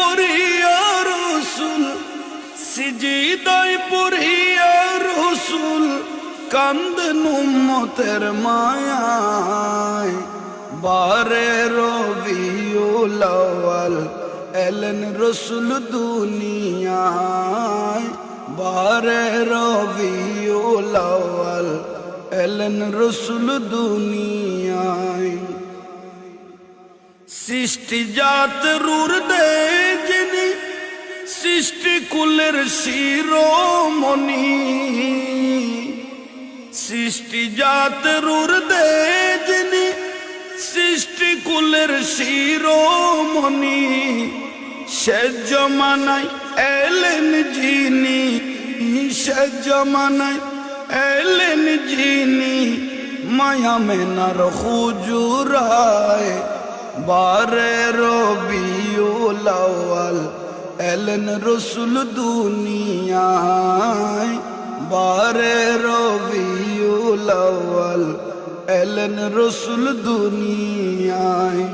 পড়িয়া রসুল, সিজদায় পড়িয়া রসুল কান্দেন উম্মতের মায়ায়। বারে রবিউল আউয়াল এলেন রসুল দুনিয়ায়। বারে রবিউল আউয়াল এলেন রসুল দুনিয়ায়। সৃষ্টি জাত রূর দে যিনি, সৃষ্টি কুলের শিরোমণি। সৃষ্টি জাত রূর দে যিনি, সৃষ্টি কুলের শিরোমণি। সে জমানায় এলেন যিনি, সে জমানায় এলেন যিনি মায়া মেনার হুজুরায়। বারে রবিউল আউয়াল এলেন রসুল দুনিয়ায়। বারে রবিউল আউয়াল এলেন রসুল দুনিয়ায়।